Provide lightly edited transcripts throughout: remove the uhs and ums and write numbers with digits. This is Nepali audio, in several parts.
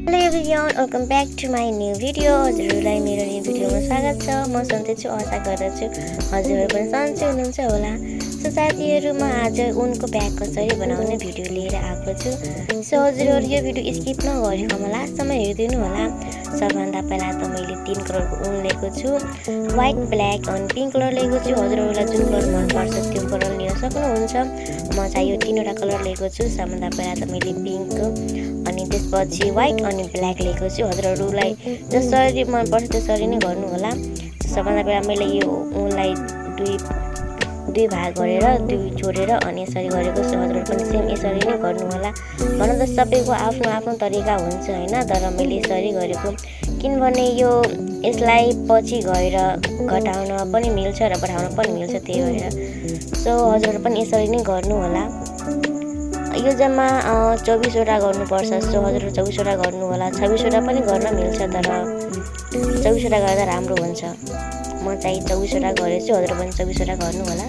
Hello everyone, welcome back to my new video. हजुरहरूलाई मेरो न्यू भिडियोमा स्वागत छ। म सन्चै छु, आशा गर्दछु हजुरहरू पनि सन्चै हुनुहुन्छ होला। सो साथीहरू, म आज उनको ब्याग कसरी बनाउने भिडियो लिएर आएको छु। सो हजुरहरू यो भिडियो स्किप नगरिकन लास्टसम्म हेरिदिनु होला। सबभन्दा पहिला त मैले 3 कलरको ऊन लिएको छु। व्हाइट, ब्ल्याक अनि पिङ्क कलर लिएको छु। हजुरहरूलाई जुन कलर मनपर्छ त्यो कलर लिन सक्नुहुन्छ। म चाहिँ यो 3वटा कलर लिएको छु। सबभन्दा पहिला त मैले पिङ्क अनि त्यसपछि व्हाइट अनि ब्ल्याक लिएको छु। हजुरहरूलाई जसरी मनपर्छ त्यसरी नै गर्नु होला। सबभन्दा पहिला मैले यो ऊनलाई दुई भाग गरेर दुई जोडेर अनि यसरी गरेको छु। हजुरहरू पनि सेम यसरी नै गर्नु होला। भन त सबैको आफ्नो आफ्नो तरिका हुन्छ हैन, तर मैले यसरी गरेको किनभने यसलाई पछि गएर घटाउन पनि मिल्छ र बढाउन पनि मिल्छ, त्यही भएर सो हजुरहरू पनि यसरी नै गर्नु होला। यो जम्मा 24वटा गर्नुपर्छ। सो हजुरहरू 24वटा गर्नु होला। 26वटा पनि गर्न मिल्छ, तर 24वटा गर्दा राम्रो हुन्छ। म चाहिँ 24वटा गरेछु, हजुरहरू पनि 24वटा गर्नु होला।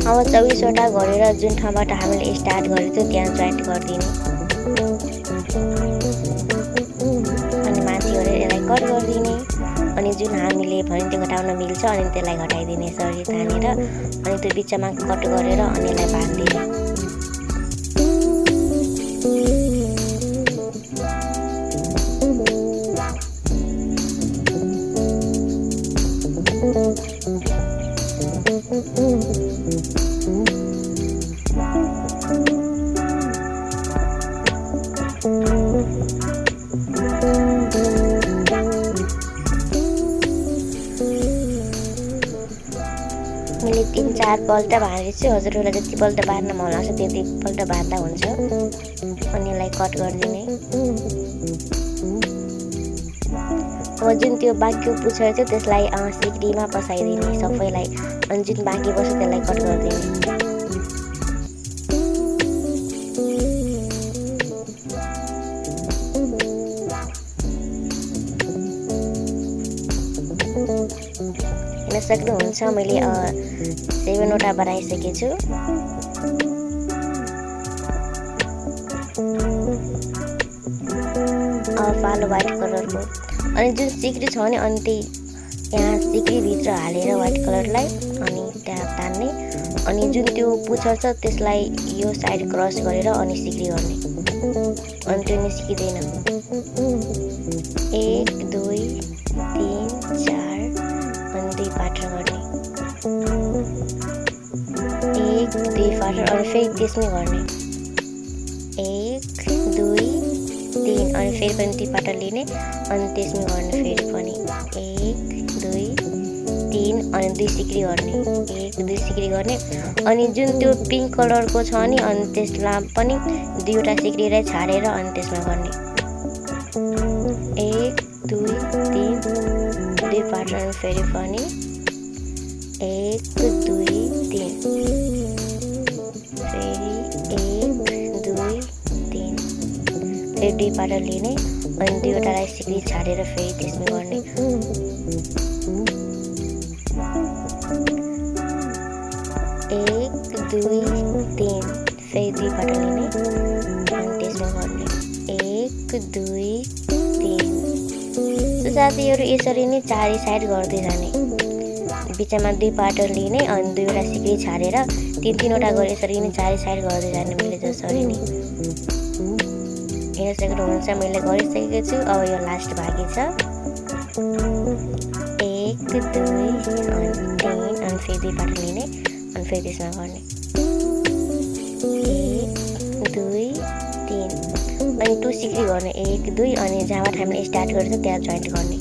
अब 24वटा गरेर जुन ठाउँबाट हामीले स्टार्ट गरेको थियो त्यहाँ जोइन्ट गरिदिने अनि माथि गरेर यसलाई कट गरिदिने अनि जुन हामीले भन्यो त्यो घटाउन मिल्छ अनि त्यसलाई घटाइदिने यसरी तानेर अनि त्यो बिचमा कट गरेर अनि यसलाई बाँधिदिने। मैले 3-4 पल्ट बाँधेछु। हजुरहरूलाई जति पल्ट बाँध्न मन लाग्छ त्यति पल्ट बाँध्दा हुन्छ अनि यसलाई कट गरिदिने। अब जुन त्यो बाँकी पुच्छर थियो त्यसलाई सिक्रीमा पसाइदिने सबैलाई अनि जुन बाँकी बस्छ त्यसलाई कट गरिदिने। हेर्न सक्नुहुन्छ मैले 7वटा बनाइसकेको छु। अब पालो व्हाइट कलरको अनि जुन सिक्री छ भने अनि त्यही यहाँ सिक्रीभित्र हालेर व्हाइट कलरलाई अनि त्यहाँ तान्ने अनि जुन त्यो पुच्छर छ त्यसलाई यो साइड क्रस गरेर अनि सिक्री गर्ने अनि त्यो निस्किँदैन। 1 2 3 4 अनि 2 पाटर गर्ने 1 2 पाटर अनि फेरि त्यसमै गर्ने 1 2 3 अनि फेरि पनि 2 पाटर लिने अनि त्यसमै गर्ने फेरि पनि 1 2 3 अनि 2 सिक्री गर्ने 1 2 सिक्री गर्ने अनि जुन त्यो पिङ्क कलरको छ नि अनि त्यसलाई पनि 2वटा सिक्रीलाई छाडेर अनि त्यसमा गर्ने 1 2 3 2 पाटर अनि फेरि पनि 1 2 3 फेरि 1 2 3 फेरि 2 पाटर लिने अनि 2वटालाई सिक्री छाडेर फेरि त्यसमै गर्ने 1 2 3 फेरि 2 पाटर लिने अनि त्यसमै गर्ने 1 2 3। सो साथीहरू यसरी नै चारै साइड गर्दै जाने। बिचमा 2 पाटर लिने अनि 2वटा सिक्री छाडेर 3-3वटा गरी यसरी नै चारै साइड गर्दै जाने मैले जसरी नै। हेर्न सक्नुहुन्छ मैले गरिसकेको छु। अब यो लास्ट बाँकी छ 1 2 अनि 3 अनि फेरि 2 पाटर लिने अनि फेरि त्यसमा गर्ने 1 2 3 अनि 2 सिक्री गर्ने 1 2 अनि जहाँबाट हामीले स्टार्ट गरेको थियो त्यहाँ जोइन्ट गर्ने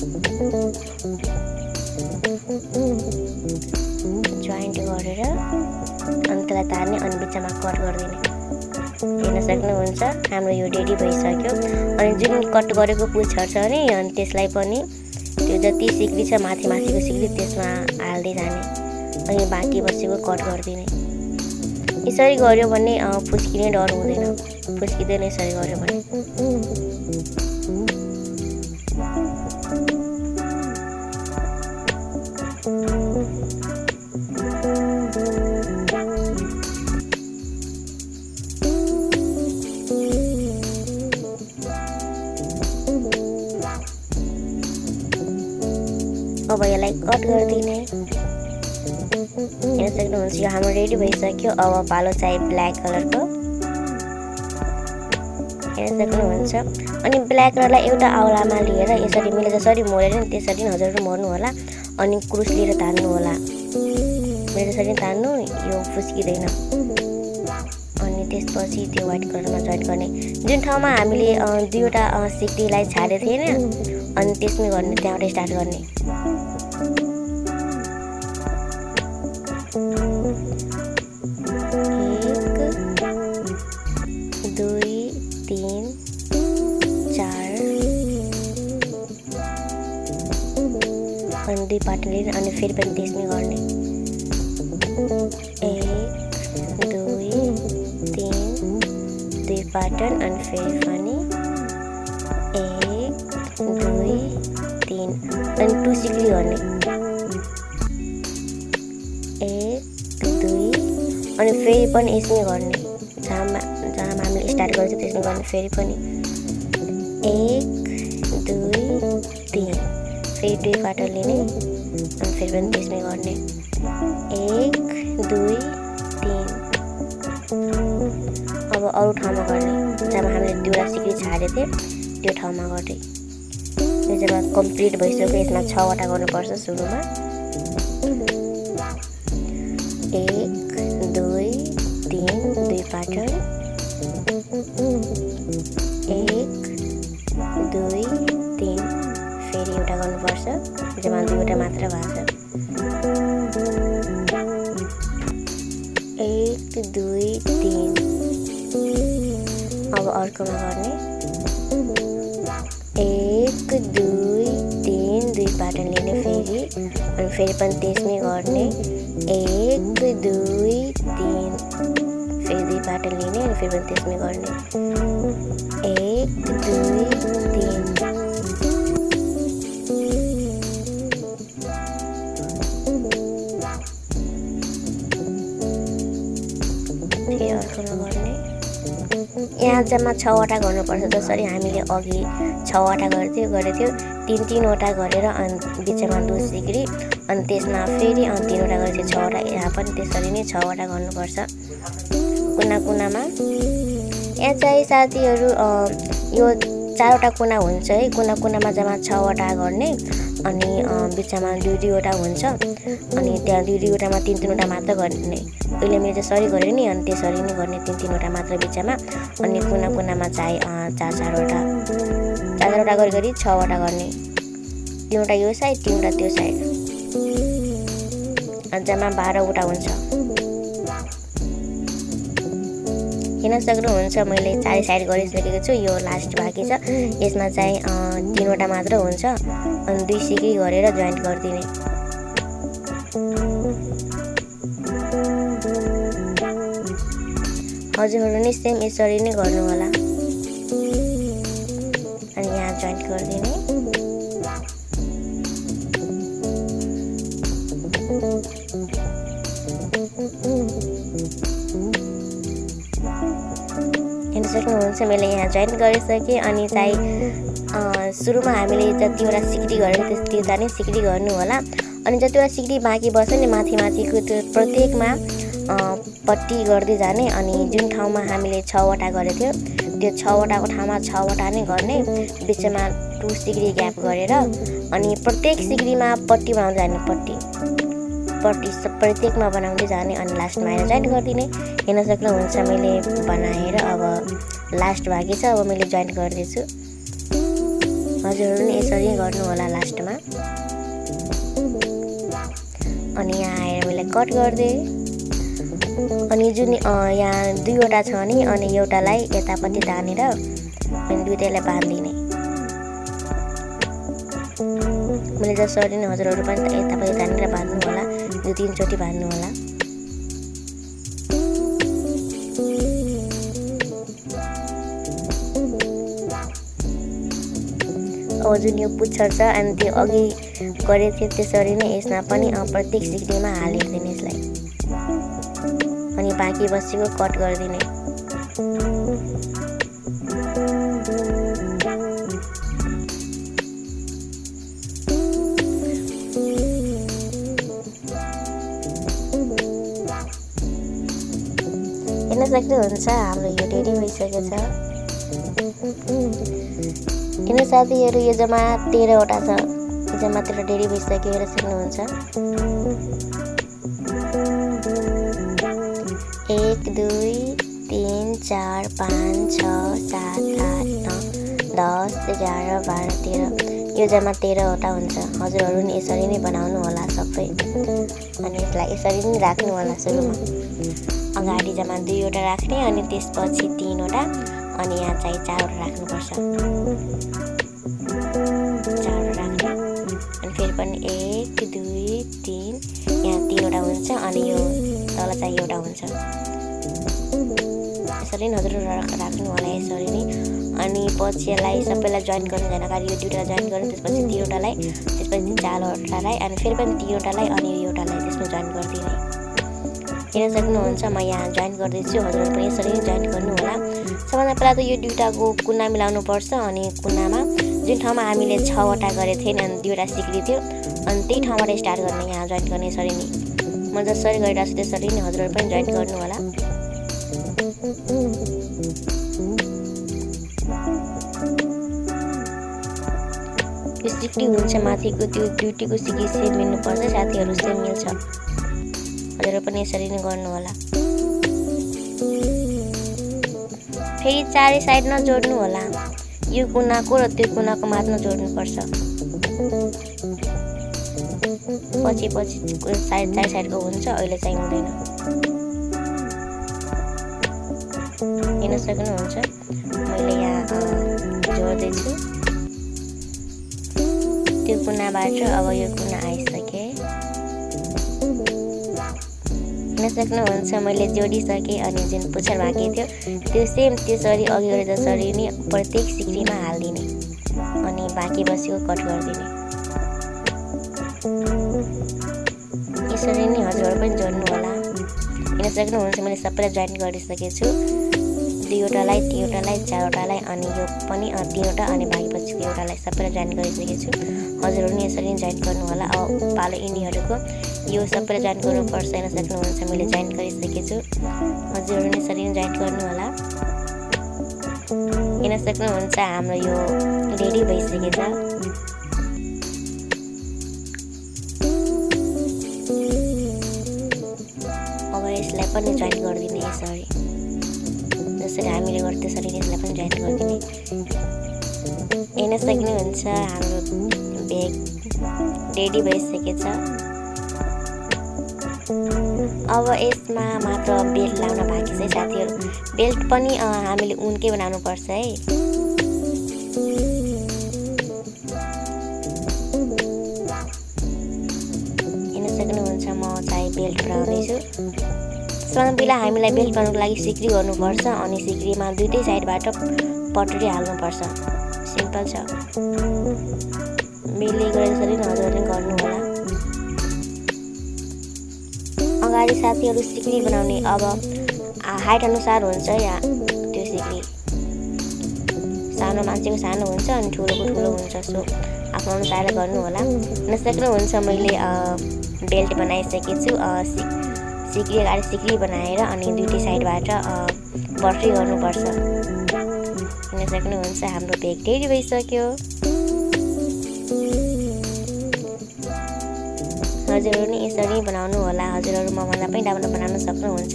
जोइन्ट गरेर अनि त्यसलाई तार्ने अनि बिचमा कट गरिदिने। हेर्न सक्नुहुन्छ हाम्रो यो रेडी भइसक्यो। अनि जुन कट गरेको पुच्छर छ नि अनि त्यसलाई पनि त्यो जति सिक्री छ माथिको सिक्री त्यसमा हाल्दै जाने अनि बाँकी बसेको कट गरिदिने। यसरी गर्यो भने फुस्किने डर हुँदैन, फुस्किँदैन यसरी गर्यो भने। अब यसलाई कट गरिदिने। हेर्न सक्नुहुन्छ यो हाम्रो रेडी भइसक्यो। अब पालो चाहिँ ब्ल्याक कलरको हेर्न सक्नुहुन्छ। अनि ब्ल्याक कलरलाई एउटा औलामा लिएर यसरी मैले जसरी मोडेर नि त्यसरी नै हजुरहरू मोड्नु होला। अनि क्रुस लिएर तान्नु होला। मैले जसरी तान्नु यो फुस्किँदैन। अनि त्यसपछि त्यो व्हाइट कलरमा जोइन गर्ने। जुन ठाउँमा हामीले दुईवटा सिक्रीलाई छाडेको थिएन अनि त्यसमै गर्ने, त्यहाँबाट स्टार्ट गर्ने। 1 2 3 4 अनि 2 पार्ट लिने अनि फेरि पनि त्यसमै गर्ने। 1 2 3 2 पार्टन अनि फेरि पनि 1 2 3 अनि 2 सिक्री गर्ने। 1 2 अनि फेरि पनि यसमै गर्ने। जहाँ हामीले स्टार्ट गरेको थियो त्यसमै गर्ने। फेरि पनि 1 2 3 फेरि 2 पार्ट लिने अनि फेरि पनि त्यसमै गर्ने। 1 2 3 अब अरू ठाउँमा गर्ने। जब हामीले दुईवटा सिक्री छाडेको थियो त्यो ठाउँमा गर्ने। यो जब कम्प्लिट भइसक्यो यसमा 6वटा गर्नुपर्छ सुरुमा। 1 2 3 2 पार्टन 1 2 3 फेरि एउटा गर्नुपर्छ। जब दुईवटा मात्र भएको छ। 1 2 3 अब अर्कोमा गर्ने। 1 2 3 2 पार्टन लिने फेरि अनि फेरि पनि त्यसमै गर्ने। 1 2 3 फेरि 2 पार्टन लिने अनि फेरि पनि त्यसमै गर्ने। 1 2 3 फेरि अर्कोमा गर्ने। यहाँ जम्मा 6वटा गर्नुपर्छ। जसरी हामीले अघि 6वटा गरेको थियो 3-3वटा गरेर अनि बिचमा 2 सिक्री अनि त्यसमा फेरि 3वटा गरेको थियो 6वटा। यहाँ पनि त्यसरी नै 6वटा गर्नुपर्छ कुनामा। यहाँ चाहिँ साथीहरू यो 4वटा कुना हुन्छ है। कुनामा जम्मा 6वटा गर्ने अनि बिचमा 2-2वटा हुन्छ अनि त्यहाँ 2-2वटामा 3-3वटा मात्र गर्ने। अहिले मैले जसरी गरेँ नि अनि त्यसरी नै गर्ने 3-3वटा मात्र बिचमा। अनि कुनामा चाहिँ 4-4वटा गरी 6वटा गर्ने। 3वटा यो साइड 3वटा त्यो साइड जम्मा 12वटा हुन्छ। हेर्न सक्नुहुन्छ मैले 4 साइड गरिसकेको छु। यो लास्ट बाँकी छ। यसमा चाहिँ 3वटा मात्र हुन्छ अनि 2 सिक्री गरेर जोइन्ट गरिदिने। हजुरहरू नि सेम यसरी नै गर्नु होला। अनि यहाँ जोइन्ट गरिदिने। हेर्न सक्नुहुन्छ मैले यहाँ जोइन्ट गरिसकेँ। अनि चाहिँ सुरुमा हामीले जतिवटा सिक्री गरेर त्यति नै सिक्री गर्नु होला। अनि जतिवटा सिक्री बाँकी बस्छ नि माथिको त्यो प्रत्येकमा पट्टी गर्दै जाने। अनि जुन ठाउँमा हामीले 6वटा गरेको थियो त्यो 6वटाको ठाउँमा 6वटा नै गर्ने। बिचमा 2 सिक्री ग्याप गरेर अनि प्रत्येक सिक्रीमा पट्टी बनाउँदै जाने। पट्टी प्रत्येकमा बनाउँदै जाने अनि लास्टमा आएर जोइन्ट गरिदिने। हेर्न सक्नुहुन्छ मैले बनाएर अब लास्ट बाँकी छ। अब मैले जोइन्ट गर्दैछु। हजुरहरू नि यसरी गर्नु होला लास्टमा। अनि यहाँ आएर मैले कट गरिदिएँ। अनि जुन यहाँ 2वटा छ नि अनि एउटालाई यतापट्टि तानेर अनि दुईटैलाई बाँधिदिने। मैले जसरी नै हजुरहरू पनि यतापट्टि तानेर बाँध्नु होला। 2-3 चोटि बाँध्नु होला। अब जुन यो पुच्छर छ अनि त्यो अघि गरेको थियो त्यसरी नै यसमा पनि प्रत्येक सिक्रीमा हालिदिने यसलाई अनि बाँकी बसेको कट गरिदिने। हेर्न सक्नुहुन्छ हाम्रो यो रेडी भइसकेको छ। हेर्नु साथीहरू यो जम्मा 13वटा छ। यो जम्मा 13 रेडी भइसक्यो हेर्न सक्नुहुन्छ। 1 2 3 4 5 6 7 8 9 10 11 12 13 यो जम्मा 13वटा हुन्छ। हजुरहरू नि यसरी नै बनाउनु होला सबै। अनि यसलाई यसरी नै राख्नु होला। सुरुमा अगाडि जम्मा 2वटा राख्ने अनि त्यसपछि 3वटा अनि यहाँ चाहिँ 4वटा राख्नुपर्छ। 4वटा राख्ने अनि फेरि पनि 1 2 3 यहाँ 3वटा हुन्छ अनि यो तल चाहिँ एउटा हुन्छ। यसरी नै हजुरहरू राख्नु होला यसरी नै। अनि पछि यसलाई सबैलाई जोइन गर्नु जान अगाडि यो 2वटा जोइन गर्नु त्यसपछि 3वटालाई त्यसपछि 4वटालाई अनि फेरि पनि 3वटालाई अनि यो एउटालाई त्यसमा जोइन गरिदिने। हेर्न सक्नुहुन्छ म यहाँ जोइन गर्दैछु। हजुरहरू पनि यसरी नै जोइन गर्नु होला। सबभन्दा पहिला त यो 2वटाको कुना मिलाउनु पर्छ अनि कुनामा जुन ठाउँमा हामीले 6वटा गरेको थियौँ अनि 2वटा सिक्री थियो अनि त्यही ठाउँबाट स्टार्ट गर्ने यहाँ जोइन गर्ने। यसरी नै म जसरी गरिरहेको छु त्यसरी नै हजुरहरू पनि जोइन गर्नु होला। यो सिक्री हुन्छ माथिको त्यो ड्युटीको सिक्री सेम मिल्नुपर्छ साथीहरू। सेम मिल्छ। हजुरहरू पनि यसरी नै गर्नु होला। फेरि चारै साइड नजोड्नु होला। यो कुनाको र त्यो कुनाको माझमा जोड्नुपर्छ। पछि चारै साइडको हुन्छ अहिले चाहिँ हुँदैन। हेर्न सक्नुहुन्छ मैले यहाँ जोड्दैछु त्यो कुनाबाट। अब यो कुना आइसके। हेर्न सक्नुहुन्छ मैले जोडिसकेँ अनि जुन पुच्छर बाँकी थियो त्यो सेम त्यसरी अघि गरे जसरी नै प्रत्येक सिक्रीमा हालिदिने अनि बाँकी बसेको कट गरिदिने। यसरी नै हजुरहरू पनि जोड्नु होला। हेर्न सक्नुहुन्छ मैले सबैलाई जोइन गरिसकेको छु। 2वटालाई 3वटालाई 4वटालाई अनि यो पनि 3वटा अनि बाँकी पछिको एउटालाई सबैलाई जोइन गरिसकेको छु। हजुरहरू नि यसरी नै जोइन गर्नु होला। अब पालो यिनीहरूको यो सबैलाई जोइन गर्नुपर्छ। हेर्न सक्नुहुन्छ मैले जोइन गरिसकेको छु। हजुरहरू नि यसरी नै जोइन गर्नु होला। हेर्न सक्नुहुन्छ हाम्रो यो रेडी भइसकेको छ। अब यसलाई पनि जोइन गरिदिने यसरी जसरी हामीले गर्छ त्यसरी यसलाई पनि जोइन गरिदिने। हेर्न सक्नुहुन्छ हाम्रो ब्याग रेडी भइसकेको छ। अब यसमा मात्र बेल्ट लाउन बाँकी छ साथीहरू। बेल्ट पनि हामीले उनकै बनाउनु पर्छ है। हेर्न सक्नुहुन्छ म चाहिँ बेल्ट बनाउँदैछु। सबभन्दा पहिला हामीलाई बेल्ट बनाउनुको लागि सिक्री गर्नुपर्छ अनि सिक्रीमा दुईटै साइडबाट पटरी हाल्नुपर्छ। सिम्पल छ। मिल्दै गरे जसरी हजुरहरूले गर्नु होला। अगाडि साथीहरू सिक्री बनाउने अब हाइट अनुसार हुन्छ या त्यो सिक्री। सानो मान्छेको सानो हुन्छ अनि ठुलोको ठुलो हुन्छ। सो आफ्नो अनुसारले गर्नु होला। हेर्न सक्नुहुन्छ मैले बेल्ट बनाइसकेको छु। सिक्री अगाडि सिक्री बनाएर अनि दुईटै साइडबाट बट्री गर्नुपर्छ। हेर्न सक्नुहुन्छ हाम्रो ब्याग रेडी भइसक्यो। हजुरहरू नि यसरी बनाउनु होला। हजुरहरू मभन्दा पनि राम्रो बनाउन सक्नुहुन्छ।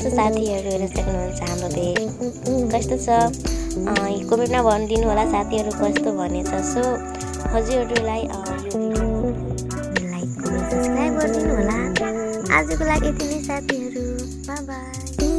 सो साथीहरू हेर्न सक्नुहुन्छ हाम्रो ब्याग कस्तो छ कमेन्टमा भनिदिनु होला साथीहरू कस्तो बनेछ। सो हजुरहरूलाई यो भिडियो लाइक कमेन्ट सब्सक्राइब गरिदिनु होला। आजको लागि यति नै साथीहरू। By by.